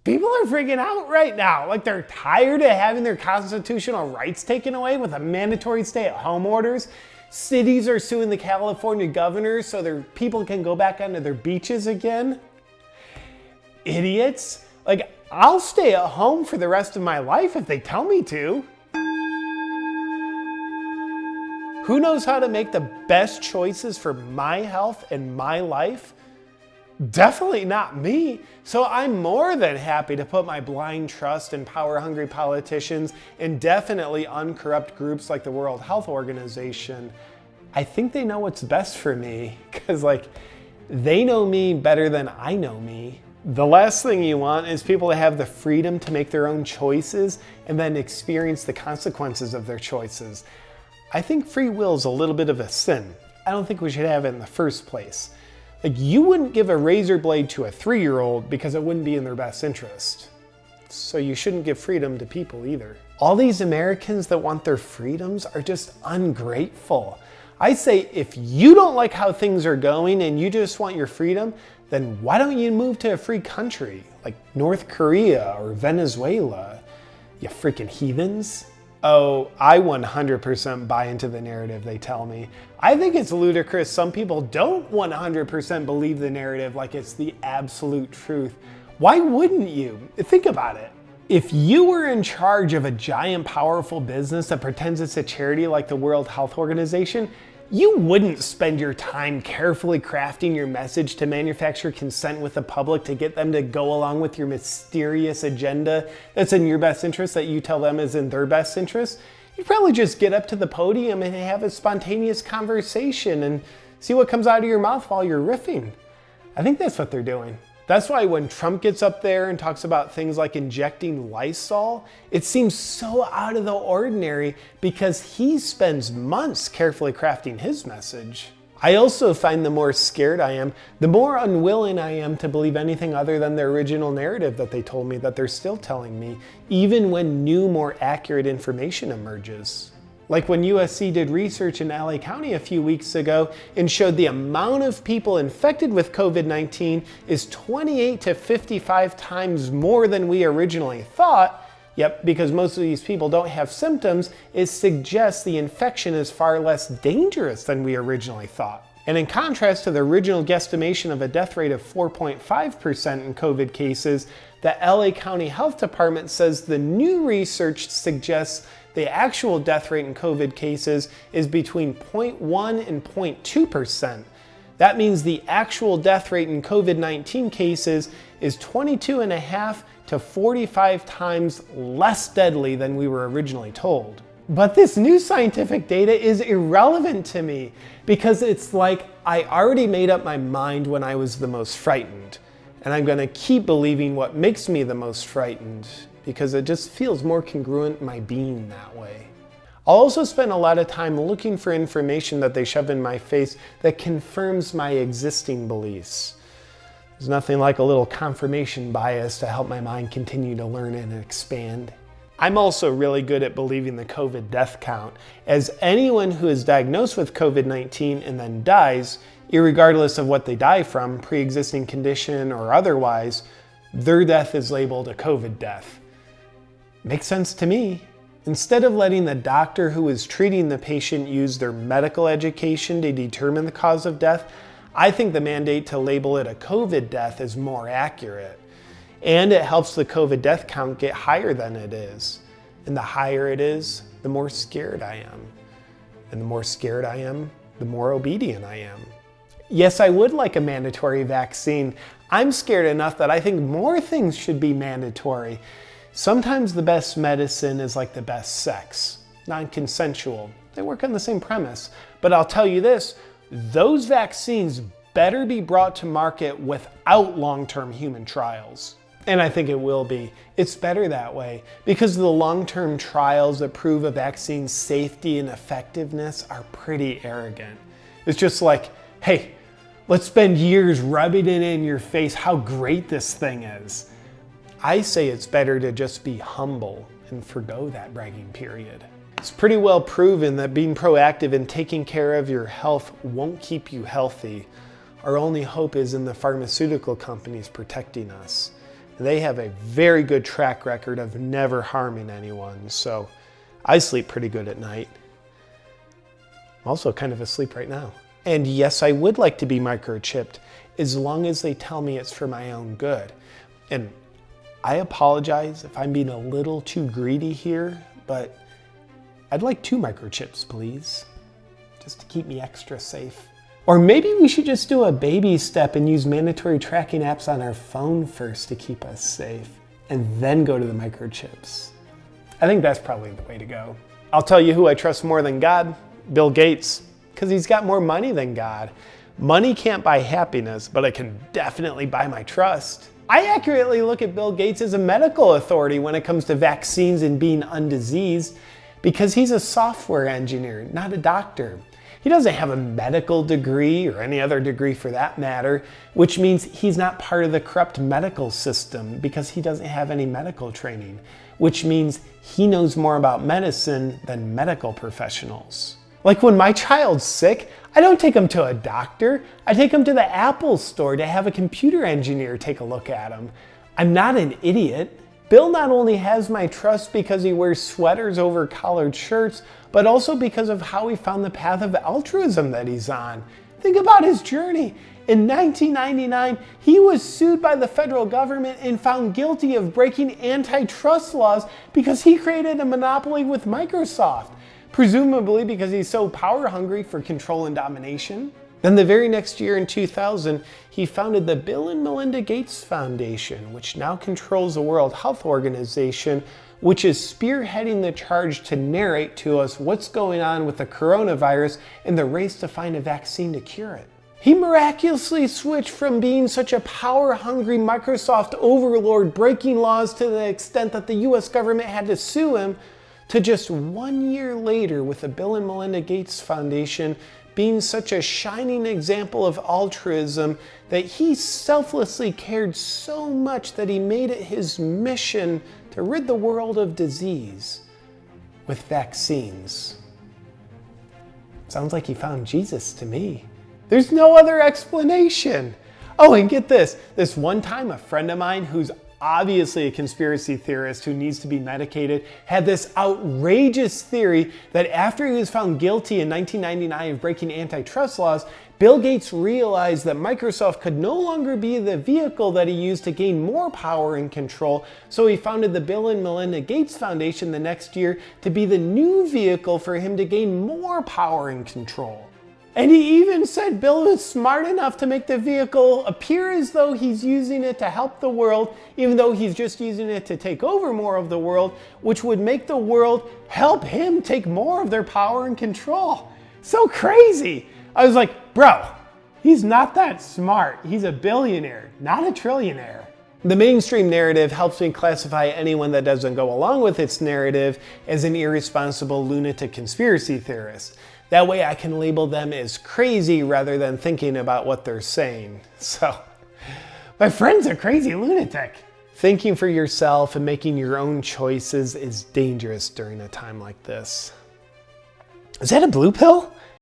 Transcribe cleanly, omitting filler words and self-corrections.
People are freaking out right now. Like they're tired of having their constitutional rights taken away with a mandatory stay-at-home orders. Cities are suing the California governor so their people can go back onto their beaches again. Idiots. Like, I'll stay at home for the rest of my life if they tell me to. Who knows how to make the best choices for my health and my life? Definitely not me. So I'm more than happy to put my blind trust in power-hungry politicians and definitely uncorrupt groups like the World Health Organization. I think they know what's best for me because they know me better than I know me. The last thing you want is people to have the freedom to make their own choices and then experience the consequences of their choices. I think free will is a little bit of a sin. I don't think we should have it in the first place. Like, you wouldn't give a razor blade to a 3-year-old because it wouldn't be in their best interest. So you shouldn't give freedom to people either. All these Americans that want their freedoms are just ungrateful. I say, if you don't like how things are going and you just want your freedom, then why don't you move to a free country like North Korea or Venezuela, you freaking heathens? Oh, I 100% buy into the narrative they tell me. I think it's ludicrous some people don't 100% believe the narrative like it's the absolute truth. Why wouldn't you? Think about it. If you were in charge of a giant, powerful business that pretends it's a charity like the World Health Organization, you wouldn't spend your time carefully crafting your message to manufacture consent with the public to get them to go along with your mysterious agenda that's in your best interest that you tell them is in their best interest. You'd probably just get up to the podium and have a spontaneous conversation and see what comes out of your mouth while you're riffing. I think that's what they're doing. That's why when Trump gets up there and talks about things like injecting Lysol, it seems so out of the ordinary because he spends months carefully crafting his message. I also find the more scared I am, the more unwilling I am to believe anything other than the original narrative that they told me that they're still telling me, even when new, more accurate information emerges. Like when USC did research in LA County a few weeks ago and showed the amount of people infected with COVID-19 is 28 to 55 times more than we originally thought. Yep, because most of these people don't have symptoms, it suggests the infection is far less dangerous than we originally thought. And in contrast to the original guesstimation of a death rate of 4.5% in COVID cases, the LA County Health Department says the new research suggests the actual death rate in COVID cases is between 0.1 and 0.2%. That means the actual death rate in COVID-19 cases is 22.5 to 45 times less deadly than we were originally told. But this new scientific data is irrelevant to me because it's like I already made up my mind when I was the most frightened. And I'm gonna keep believing what makes me the most frightened because it just feels more congruent in my being that way. I'll also spend a lot of time looking for information that they shove in my face that confirms my existing beliefs. There's nothing like a little confirmation bias to help my mind continue to learn and expand. I'm also really good at believing the COVID death count, as anyone who is diagnosed with COVID-19 and then dies, irregardless of what they die from, pre-existing condition or otherwise, their death is labeled a COVID death. Makes sense to me. Instead of letting the doctor who is treating the patient use their medical education to determine the cause of death, I think the mandate to label it a COVID death is more accurate. And it helps the COVID death count get higher than it is. And the higher it is, the more scared I am. And the more scared I am, the more obedient I am. Yes, I would like a mandatory vaccine. I'm scared enough that I think more things should be mandatory. Sometimes the best medicine is like the best sex, non-consensual. They work on the same premise. But I'll tell you this, those vaccines better be brought to market without long-term human trials. And I think it will be. It's better that way because the long-term trials that prove a vaccine's safety and effectiveness are pretty arrogant. It's just like, hey, let's spend years rubbing it in your face how great this thing is. I say it's better to just be humble and forgo that bragging period. It's pretty well proven that being proactive and taking care of your health won't keep you healthy. Our only hope is in the pharmaceutical companies protecting us. They have a very good track record of never harming anyone, so I sleep pretty good at night. I'm also kind of asleep right now. And yes, I would like to be microchipped as long as they tell me it's for my own good. And I apologize if I'm being a little too greedy here, but I'd like 2 microchips, please, just to keep me extra safe. Or maybe we should just do a baby step and use mandatory tracking apps on our phone first to keep us safe, and then go to the microchips. I think that's probably the way to go. I'll tell you who I trust more than God, Bill Gates, because he's got more money than God. Money can't buy happiness, but it can definitely buy my trust. I accurately look at Bill Gates as a medical authority when it comes to vaccines and being undiseased, because he's a software engineer, not a doctor. He doesn't have a medical degree or any other degree for that matter, which means he's not part of the corrupt medical system because he doesn't have any medical training, which means he knows more about medicine than medical professionals. Like when my child's sick, I don't take him to a doctor. I take him to the Apple store to have a computer engineer take a look at him. I'm not an idiot. Bill not only has my trust because he wears sweaters over collared shirts, but also because of how he found the path of altruism that he's on. Think about his journey. In 1999, he was sued by the federal government and found guilty of breaking antitrust laws because he created a monopoly with Microsoft, presumably because he's so power hungry for control and domination. Then the very next year in 2000, he founded the Bill and Melinda Gates Foundation, which now controls the World Health Organization, which is spearheading the charge to narrate to us what's going on with the coronavirus and the race to find a vaccine to cure it. He miraculously switched from being such a power-hungry Microsoft overlord breaking laws to the extent that the US government had to sue him, to just 1 year later with the Bill and Melinda Gates Foundation being such a shining example of altruism that he selflessly cared so much that he made it his mission to rid the world of disease with vaccines. Sounds like he found Jesus to me. There's no other explanation. Oh, and get this. This one time, a friend of mine who's obviously a conspiracy theorist who needs to be medicated had this outrageous theory that after he was found guilty in 1999 of breaking antitrust laws, Bill Gates realized that Microsoft could no longer be the vehicle that he used to gain more power and control, so he founded the Bill and Melinda Gates Foundation the next year to be the new vehicle for him to gain more power and control. And he even said Bill was smart enough to make the vehicle appear as though he's using it to help the world, even though he's just using it to take over more of the world, which would make the world help him take more of their power and control. So crazy. I was like, bro, he's not that smart. He's a billionaire, not a trillionaire. The mainstream narrative helps me classify anyone that doesn't go along with its narrative as an irresponsible lunatic conspiracy theorist. That way I can label them as crazy rather than thinking about what they're saying. So, my friend's a crazy lunatic. Thinking for yourself and making your own choices is dangerous during a time like this. Is that a blue pill?